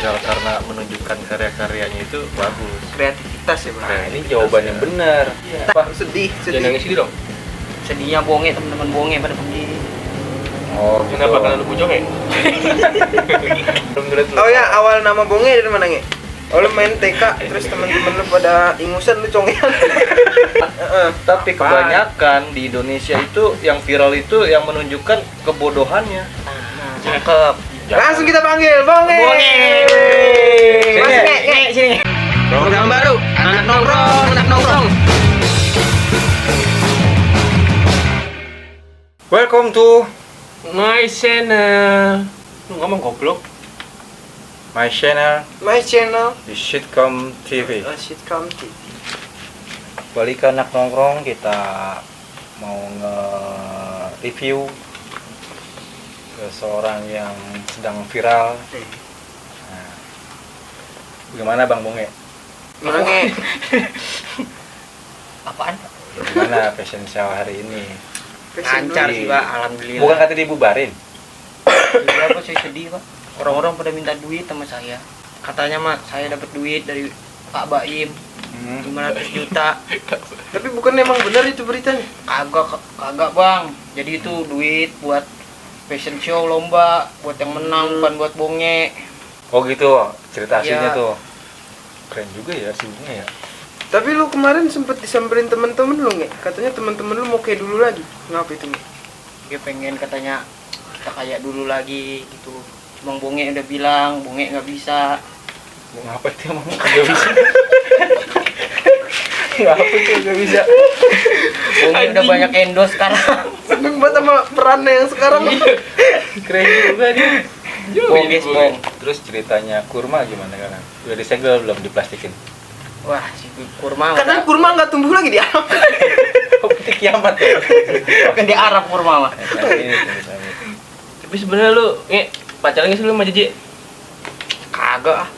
viral karena menunjukkan karya-karyanya itu bagus. Kreativitas ya bang. Nah, ini jawaban yang benar. Pak sedih. Jangan nangis gitu dong. Sedihnya bonge, teman-teman bonge pada pergi. Oh, gitu. Kenapa karena lu bujong ya? Menurut lu? Oh ya, awal nama bonge dari mana nge? Oh lu main TK, terus teman-teman lu pada ingusan lu congean. Tapi kebanyakan di Indonesia itu yang viral itu yang menunjukkan kebodohannya. Cakep. Langsung kita panggil bonge. Mas nge, sini. Program baru, anak nongkrong. Welcome to My channel. Lu ngomong goblok. my channel My channel. di Sitcom TV. Sitcom TV. Balik ke anak nongkrong, kita mau nge-review seseorang yang sedang viral. Nah, gimana Bang Bunge? Gimana nge? Apaan? Gimana fashion show hari ini? Lancar sih pak, alhamdulillah. Bukan kata dibubarin? Iya pak, saya sedih pak. Orang-orang pada minta duit sama saya. Katanya mah saya dapat duit dari Pak Baim 500 juta. Tapi bukan emang benar itu beritanya? Kagak bang. Jadi itu duit buat fashion show lomba, buat yang menang, bukan buat bonge. Oh gitu, cerita aslinya Iya. tuh. Keren juga ya si Bunge ya. Tapi lu kemarin sempet disamperin temen-temen lu nge? Katanya temen-temen lu mau kayak dulu lagi. Ngapa itu nge? Dia pengen katanya kita kayak dulu lagi gitu. Cuma bonge udah bilang, bonge nggak bisa. Ngapa itu emang gak bisa? Ngapa itu gak bisa? Bonge udah banyak endorse sekarang. Seneng banget sama perannya yang sekarang. Keren juga dia. Boges bong. Terus ceritanya kurma gimana kan? Udah disegel belum diplastikin? Wah, si kurma Karena kurma nggak tumbuh lagi di alam. Oh, petik kiamat ya? bukan di Arab kurma mah. Nah, ini tulisannya. Tapi sebenarnya lu pacaran nggak sih lu sama Jeje? Kagak ah.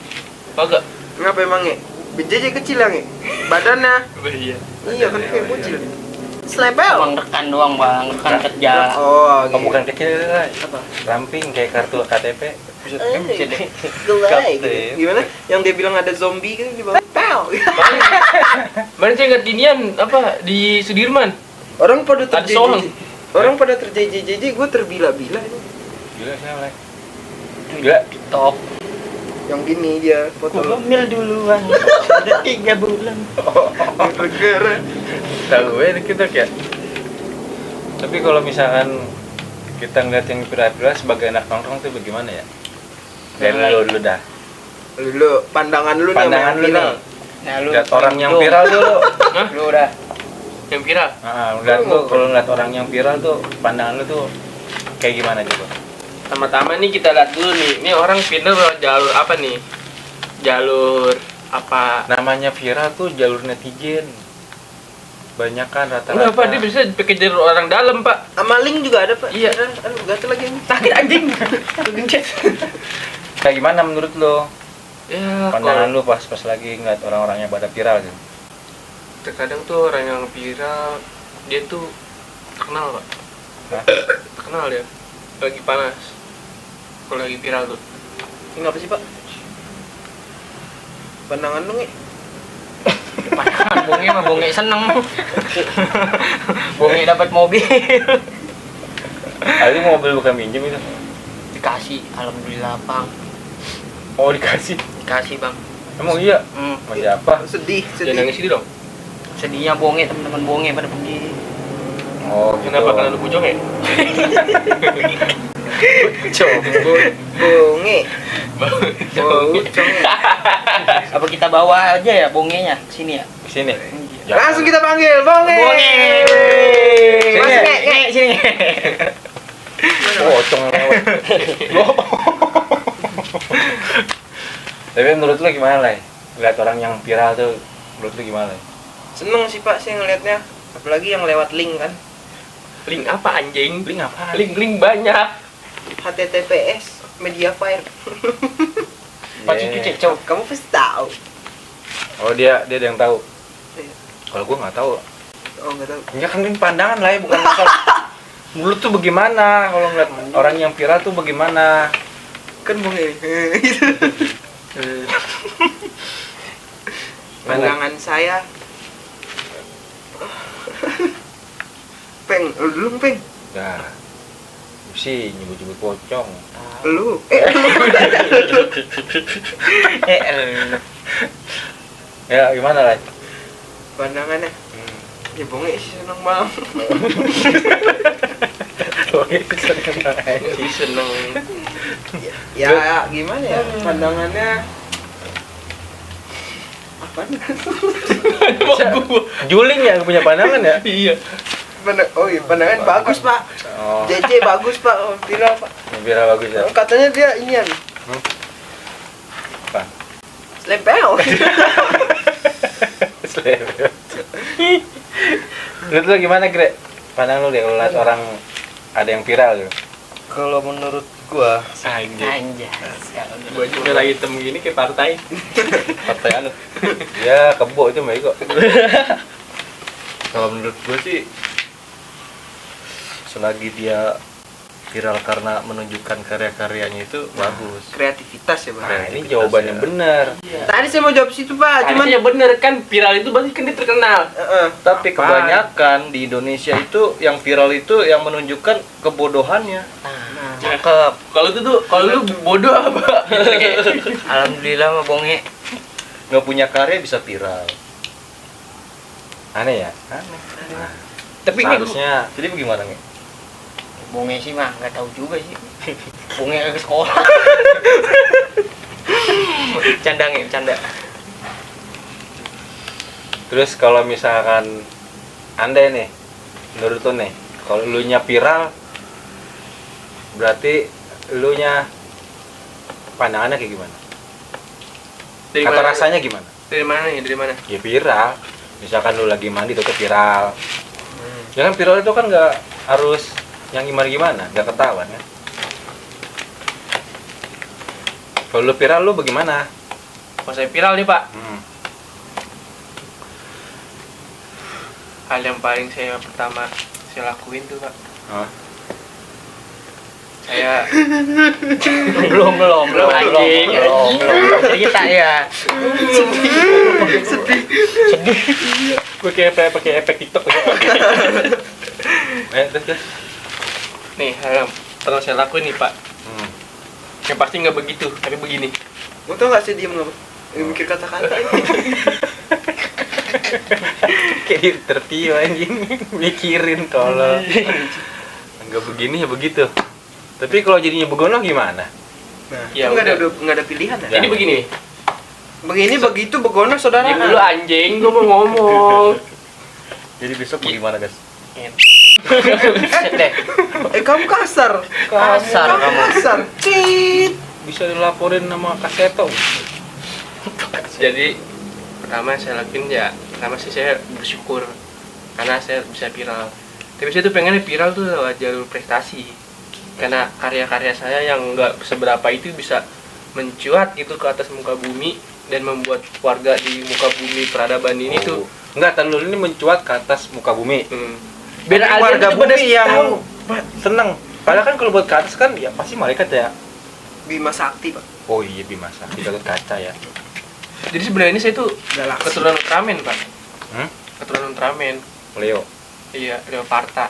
Kagak. Ngapa emang nge? BJJ kecil ya nge? Badannya. Iya. Iya kan kayak bocil. Slepel. Bang rekan doang bang, rekan kerja. Oh, Oh, bukan kecil lah. Apa? Ramping kayak kartu KTP. Bisa deh. Kapten. Gimana? Yang dia bilang ada zombie kan di bawah. Pow. Mana saya ingat inian apa di Sudirman? Orang pada Ada terjadi. solang. Orang pada terjadi, gue terbila-bila ini. Gila siapa lagi? Gila. Top. Yang gini dia foto. Hamil duluan. Sudah 3 bulan. Negara. Tahu kita kayak. Tapi kalau misalkan kita ngeliat yang viral-viral sebagai anak nongkrong tuh bagaimana ya? Dari lu dulu dah. Lu pandangan lu Pandangan lu nih. nih. Nah, lu Lihat orang yang viral tuh lu. Hah? Lu udah Yang viral? Lihat lu kalau ngeliat orang yang viral tuh pandangan lu tuh kayak gimana coba? Pertama-tama nih kita lihat dulu nih. Ini orang viral lewat jalur apa nih? Jalur apa? Namanya viral tuh jalur netizen. Banyak kan rata-rata. Enggak Pak, dia bisa pakai jalur orang dalam Pak. Sama link juga ada, Pak. Iya. Aduh, gatel lagi ini. sakit anjing. Gencet. Kayak gimana menurut lu? Ya, Pandangan kalau lu pas lagi ngeliat orang-orang yang pada viral gitu. terkadang tuh orang yang viral dia tuh terkenal Pak. Hah? Terkenal dia. Lagi panas. Kalau lagi viral tuh. Ini apa sih, Pak? Pandangan lu nge? Pandangan bonge mah bonge seneng. Bonge dapat mobil. Kali mobil bukan minjem itu. Dikasih, alhamdulillah Bang. Oh dikasih. Dikasih Bang. Emang iya? Hmm. Mau siapa? Sedih. Jangan nangis gitu dong. Sedihnya bonge, teman-teman bonge pada pergi. Oh gitu. Kenapa karena lu bujong ya? Bonge. Bujong. Apa kita bawa aja ya bongenya ke sini ya? Sini. Langsung kita panggil bonge. Mas nge, sini. Pocong lewat. Tapi menurut lu gimana lah? Lihat orang yang viral tuh menurut lu gimana? Seneng sih, Pak, sih ngelihatnya. Apalagi yang lewat link kan. Link apa anjing? Link apa? Link banyak. HTTPS Mediafire. Pasti Yeah. cuci cok. Kamu pasti tahu. Oh dia ada yang tahu. Iya. Kalau gua nggak tahu. Oh, enggak tahu. Ya kan ini pandangan lah ya, bukan masalah. Mulut tuh bagaimana kalau ngeliat orang yang viral tuh bagaimana? Kan bonge. Gitu. Pandangan saya. Peng, lu dulu Peng. Nah, sih nyebut-nyebut pocong. Lu. Ya gimana lah? Pandangannya. Ya bonge sih seneng banget. Seneng. Ya gimana ya? Pandangannya apa nih? Juling ya punya pandangan ya? Iya. Oh iya, pandangan bagus Pak. Oh, JJ bagus Pak, viral Pak. viral bagus ya. Katanya dia inian. Apa? Slempel. Menurut lu gimana, Gre? Pandangan lu deh kalau lihat orang ada yang viral gitu. Kalau menurut gua Anjas. Baju merah hitam gini kayak partai. Partai anut. Ya, kebo itu Mbak Iko. kalau menurut gua sih selagi dia viral karena menunjukkan karya-karyanya itu bagus. Kreativitas ya Pak. Nah, ini jawaban yang benar. Tadi saya mau jawab situ Pak, cuman Cuman ya bener kan viral itu berarti kan dia terkenal. Tapi kebanyakan di Indonesia itu yang viral itu yang menunjukkan kebodohannya. Cakep. Kalau itu tuh kalau lu bodoh apa? Alhamdulillah mah bonge. Nggak punya karya bisa viral. Aneh ya? Tapi Harusnya Jadi bagaimana nih? Bonge sih mah nggak tahu juga sih. Bonge ke sekolah. Canda nge, canda. terus kalau misalkan Anda nih, menurut lu nih, kalau lu nya viral berarti lu nya pandangannya kayak gimana? dari Kata mana? rasanya gimana? Dari mana nih? Dari mana? Ya viral. Misalkan lu lagi mandi tuh viral. Ya kan viral itu kan nggak harus yang gimana-gimana, nggak ketahuan kan? Kalau lu viral lu bagaimana? Kalau saya viral nih Pak, Hmm. hal yang paling saya pertama saya lakuin tuh Pak, Oh. saya Belum anjing. Cerita ya. Gue kayak pakai efek TikTok. Terus. nih hal yang pernah saya lakuin nih Pak, Hmm. yang pasti nggak begitu, tapi begini. Gua tau gak sih diem nggak? Mikir kata-kata. Kayak interview anjing, mikirin tolong. Enggak begini ya begitu. Tapi kalau jadinya begono gimana? Nah, Ya, itu udah. nggak ada pilihan ya. Jadi begini, Begini begitu begono saudara. diam dulu anjing, gue mau ngomong. Jadi besok bagaimana guys? Kamu kasar. Kasar kamu. Kasar. Cit. Bisa dilaporin sama Kaseto. Jadi pertama saya lakuin ya, pertama sih saya bersyukur karena saya bisa viral. Tapi saya tuh pengennya viral tuh lewat jalur prestasi, karena karya-karya saya yang nggak seberapa itu bisa mencuat gitu ke atas muka bumi dan membuat warga di muka bumi peradaban ini tuh Enggak, telur ini mencuat ke atas muka bumi. biar Tapi alien warga tuh pada bumi yang tahu. seneng. Padahal kan kalau buat ke atas kan ya pasti malaikat ya. Bima Sakti Pak. Oh iya Bima Sakti Gatot Kaca ya. Jadi sebenarnya ini saya tuh Galaksi. keturunan Ultraman Pak, Hmm? keturunan Ultraman. Leo. Iya, Leoparta.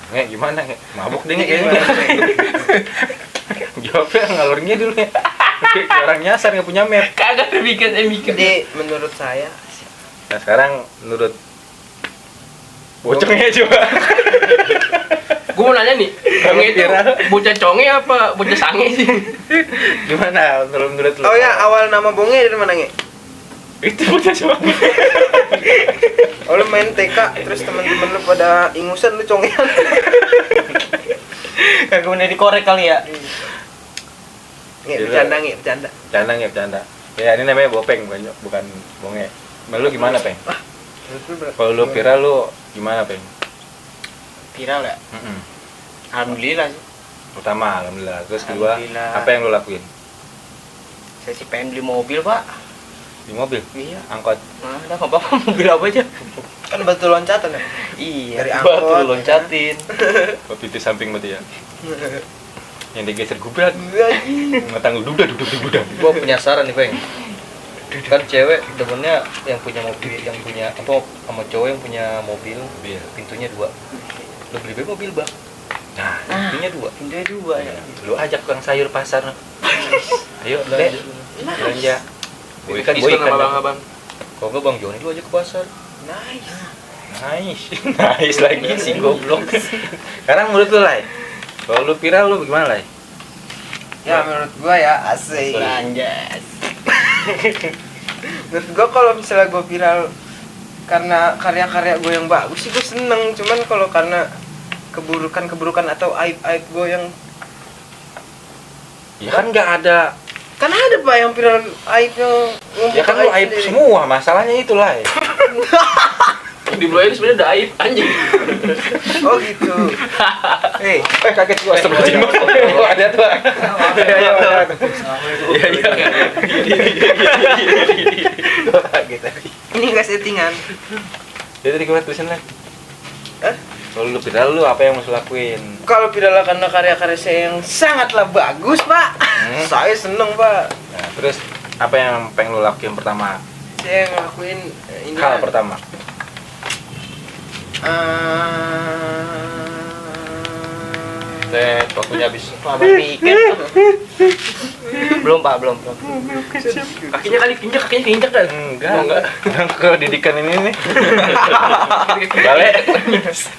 Nge, gimana nge? Mabuk deh nge kayaknya. Jawabnya ngalurnya dulu ya. Kayak orang nyasar nggak punya map. Kagak mikir, mikir. Jadi menurut saya Nah sekarang menurut bocongnya coba. Gue mau nanya nih, conge itu Viral. bocah conge apa bocah sange sih? Gimana menurut lu? Oh ya, awal nama Bonge dari mana nge? Itu bocah conge. Oh lu main TK, terus teman-teman lu pada ingusan lu congean. Kagak bener dikorek kali ya. Nge, bercanda nge, bercanda. Bercanda nggak bercanda? Ya ini namanya bopeng bukan bonge. Nah, lu gimana peng? Kalau lu viral lu gimana peng? Viral ya. Alhamdulillah sih. Pertama alhamdulillah. Terus kedua Alhamdulillah. apa yang lu lakuin? Saya sih pengen beli mobil pak. Di mobil? Iya. Angkot? Nah, udah nggak apa-apa mobil apa aja. Kan batu loncatan ya? Iya. Dari Batu angkot. loncatin. Oh, pintu samping berarti ya? Yang digeser gubrat. Iya, anjing. Ngetang duda. Gua punya saran nih, Peng. Kan cewek demennya yang punya mobil, yang punya apa sama cowok yang punya mobil, pintunya 2. Lebih baik mobil bak. Nah, Pintunya 2. Pintunya 2 ya. lu ajak tukang sayur pasar. Ayo, Dek. Belanja. Ini kan diskon sama abang-abang. Kalau enggak Bang Joni dulu aja ke pasar. Nice. Nice lagi sih goblok. Sekarang menurut lu, Lai. Kalau lu viral lu gimana, Lai? Ya menurut gua ya asik. Anjas. Menurut gua kalau misalnya gua viral karena karya-karya gue yang bagus sih gue seneng. Cuman kalau karena keburukan atau aib-aib gue yang Ya kan nggak ada. kan ada pak yang viral aibnya Ya kan lu aib sendiri. semua, masalahnya itu, Lai. Di Blue ini sebenarnya udah aib anjing. Oh gitu. Kaget gua astagfirullah. Oh, ada tuh. Iya. Kaget tadi. Ini enggak settingan. Jadi gimana tulisan, Lai? Hah? Kalau lu viral lu apa yang mau lu lakuin? Kalau viral karena karya-karya saya yang sangatlah bagus pak. Saya seneng pak. Nah, terus apa yang pengen lu lakuin pertama? Saya ngelakuin ini Hal pertama. Waktunya habis. Lama pikir. Belum Pak, belum. Kakinya kali keinjak kan? Enggak. Ke didikan ini nih. Balik.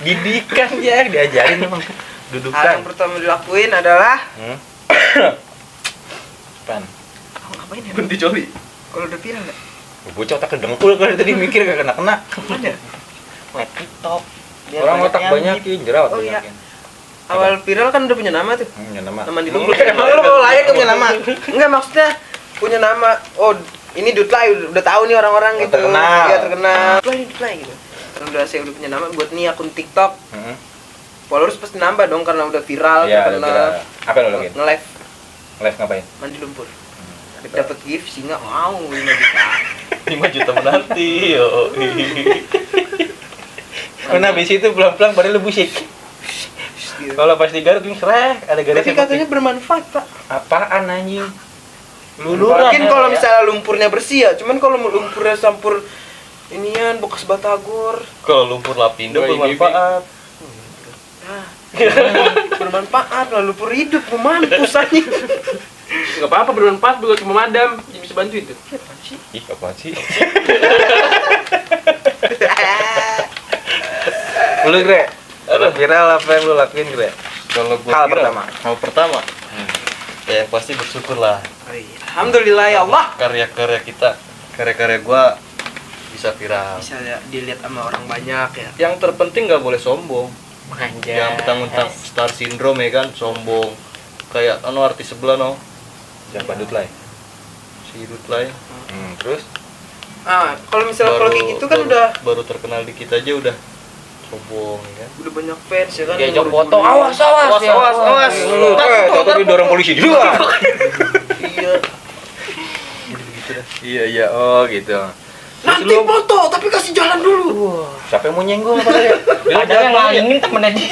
Didikan ya, diajarin emang. Hal Dudukan. yang pertama dilakuin adalah Pan. ngapain ya? Berhenti coli. Kalau udah viral nggak? Bocah otak kedengkul kan tadi mikir gak kena-kena. Ada. Web TikTok. Biar Orang banyak otak yang banyakin, jerawat Oh, iya. banyakin. Awal viral kan udah punya nama tuh. Ya nama. Nama di lumpur. Emang lu mau layak punya nama? Enggak maksudnya punya nama. Oh ini Dutlai udah tahu nih orang-orang Oh, gitu. terkenal. Iya terkenal. Dutlai gitu. Karena udah saya udah punya nama buat nih akun TikTok. Heeh. Followers pasti nambah dong karena udah viral, Iya, terkenal. Apa yang lo lakuin? Nge-live Live ngapain? mandi lumpur. Dapat gift singa wow 5 juta. 5 juta menanti. Yo. Karena habis itu pelan-pelan pada lu busik. Gitu. Kalau pas digaruk ini sereh, ada garis Tapi katanya bermanfaat pak. apaan anjing? Luluran. Mungkin kalau misalnya lumpurnya bersih ya, cuman kalau lumpurnya campur inian bekas batagor, Kalau lumpur lapindo Doi, bermanfaat. nah, bermanfaat lah lumpur hidup mampus aja. Enggak apa-apa bermanfaat buat pemadam. Jadi bisa bantu itu. Ih, apaan sih? Lu, Gre? Kalau viral apa yang lu lakuin, Gre? Kalau gua Hal viral, pertama. Hal pertama. Ya yang pasti bersyukur lah Alhamdulillah ya Allah. karya-karya kita, karya-karya gua bisa viral. Bisa ya, dilihat sama orang banyak ya. Yang terpenting nggak boleh sombong. Anjas. Yang mentang-mentang star syndrome ya kan, sombong. Kayak artis sebelah no, Siapa Dutlai? si Dutlai. Terus? Ah, kalau misalnya kalau kayak gitu kan baru terkenal dikit aja udah sombong ya kan. udah banyak fans ya kan. Diajak Umur foto, dulu. awas ya. Lu, tahu didorong polisi juga. Iya. Jadi begitu dah. Iya, oh gitu. Nanti foto, tapi kasih jalan dulu. Siapa yang mau nyenggol apa ya? Ada yang ngalingin temennya dia.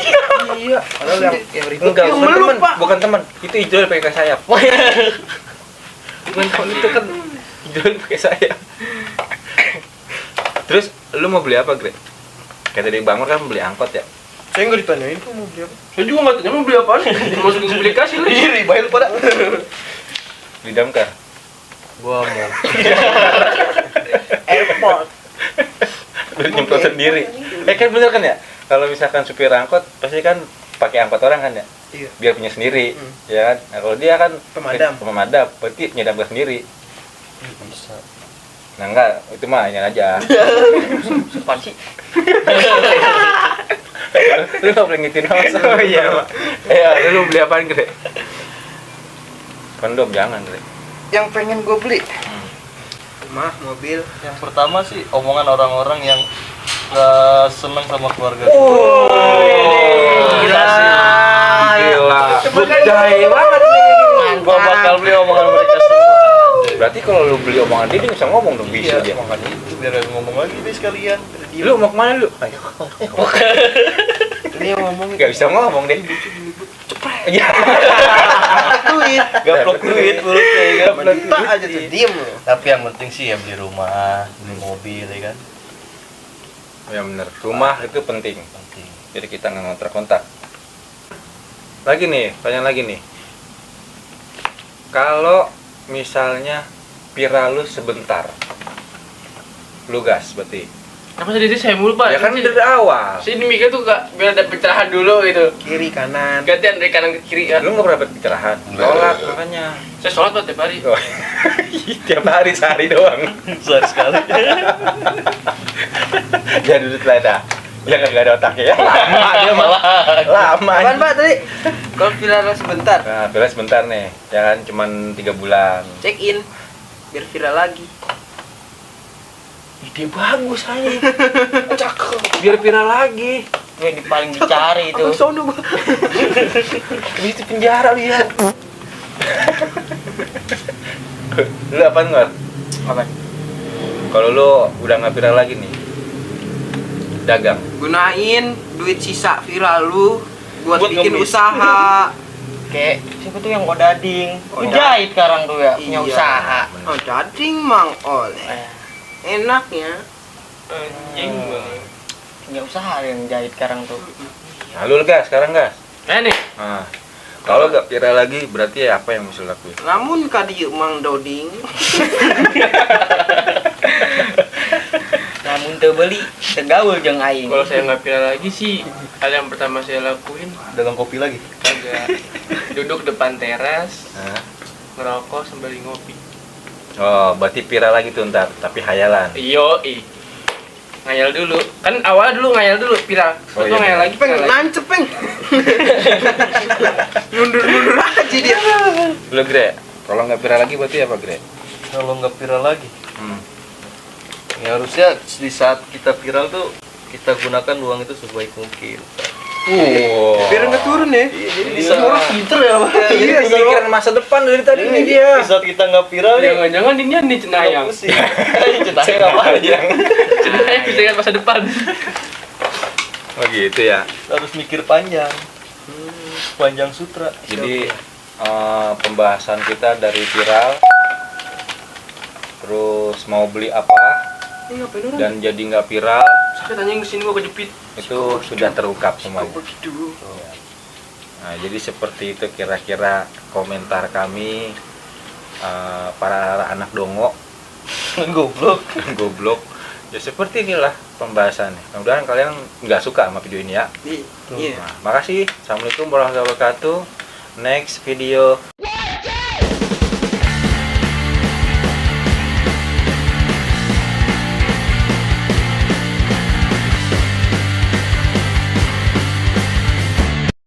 Iya. Padahal yang ribut enggak, Yang bukan meluk, teman, Pak. bukan teman. Itu Ijol pakai sayap. Bukan teman itu kan Ijol pakai sayap. Terus lu mau beli apa, Gre? Kayak tadi Bang Nur kan beli angkot ya. Saya nggak ditanyain kok mau beli apa. Saya juga nggak tahu mau beli apaan. Masukin aplikasi lah. Iri bayar pada. Beli damkar. Gua mau Airport. Lu nyemprot sendiri. Kan bener kan ya? Kalau misalkan supir angkot pasti kan pakai angkot orang kan ya? Iya. Biar punya sendiri, ya kan? Nah, kalau dia kan Pemadam. berarti punya damkar sendiri. bisa. Nah enggak, itu mah ini aja. Apaan sih? Lu nggak boleh ngitin host. Oh iya, Pak. Lu beli apaan, Gre? Kondom jangan, Gre. Yang pengen gue beli. Rumah, mobil. Yang pertama sih omongan orang-orang yang gak seneng sama keluarga. Gila. Budaya banget nih. Gua bakal beli omongan mereka semua. Berarti kalau lu beli omongan dia bisa ngomong dong, bisa dia. Makanya itu biar dia ngomong lagi deh sekalian. Lu mau kemana lu? Ayo. Dia yang ngomong Gak bisa ngomong deh. cepet. Iya. Duit. Gaplok duit mulutnya ya kan. Mentak aja tuh, diem lo. Tapi yang penting sih ya beli rumah, beli mobil ya kan. Ya bener, rumah itu penting. Penting. Jadi kita nggak ngontrak-kontrak. Lagi nih, tanya lagi nih. Kalau misalnya viral lu sebentar, lu gas berarti. Apa tadi itu saya mulu pak? Ya kan dari awal. Saya mikir tuh gak biar ada pencerahan dulu gitu. Kiri kanan. Gantian dari kanan ke kiri ya. Lu nggak pernah dapet pencerahan. Sholat makanya. Saya sholat pak tiap hari. Oh, tiap hari sehari doang. Sehari sekali. Dia duduk lada. Ya nggak ada otaknya ya. Lama dia malah. Lama. Apaan Pak tadi? Kalau viral sebentar, Nah, viral sebentar nih. Ya kan cuman 3 bulan. check in biar viral lagi. Ide bagus aja. Cakep. Biar viral lagi. Itu yang paling dicari itu. Sono Pak. Itu penjara lihat. Lu apaan nggak? Apaan? Kalau lu udah nggak viral lagi nih, dagang. Gunain duit sisa viral lu buat Buat bikin ngemis. usaha. Kayak siapa tuh yang odading? Oh, Jahit sekarang tuh ya, punya Iya. usaha. Oh, dading Mang Oleh. Eh, Enaknya. Anjing banget. punya usaha yang jahit sekarang tuh. Nah, lu gas sekarang gas. Nih. Nah, kalau nggak viral lagi, berarti ya apa yang mesti lakuin? Namun kadieu Mang Doding. Namun terbeli, tegaul jeung aing. Kalau saya nggak viral lagi sih, hal yang pertama saya lakuin Dagang kopi lagi. kagak duduk depan teras, Nah. ngerokok sembari ngopi. Oh, berarti viral lagi tuh ntar, tapi hayalan. Ngayal dulu. Kan awal dulu ngayal dulu viral. Oh, Terus iya, ngayal bener. lagi. Peng, viral lagi. nancep peng. Mundur-mundur aja dia. Lu Gre, kalau nggak viral lagi berarti apa Gre? Kalau nggak viral lagi, Hmm. ya harusnya di saat kita viral tuh kita gunakan uang itu sebaik mungkin. Biar nggak turun ya. Jadi di Iya. saat pinter ya, Pak. Iya, pikiran masa depan dari tadi ini dia. Di saat kita nggak viral nih, Jangan-jangan ini nih cenayang. pusing. Ceritanya apa aja? Cenayang bisa lihat masa depan. Oh gitu ya. Harus mikir panjang. Panjang sutra. Jadi pembahasan kita dari viral, terus mau beli apa Ini ngapain orang? dan jadi nggak viral, Saya tanya kesini gua kejepit. itu sudah terungkap semuanya. Begitu. Nah, jadi seperti itu kira-kira komentar kami para anak dongo Goblok. goblok. Ya seperti inilah pembahasannya. Mudah-mudahan kalian nggak suka sama video ini ya. Iya. Nah, makasih. Assalamualaikum warahmatullahi wabarakatuh. Next video.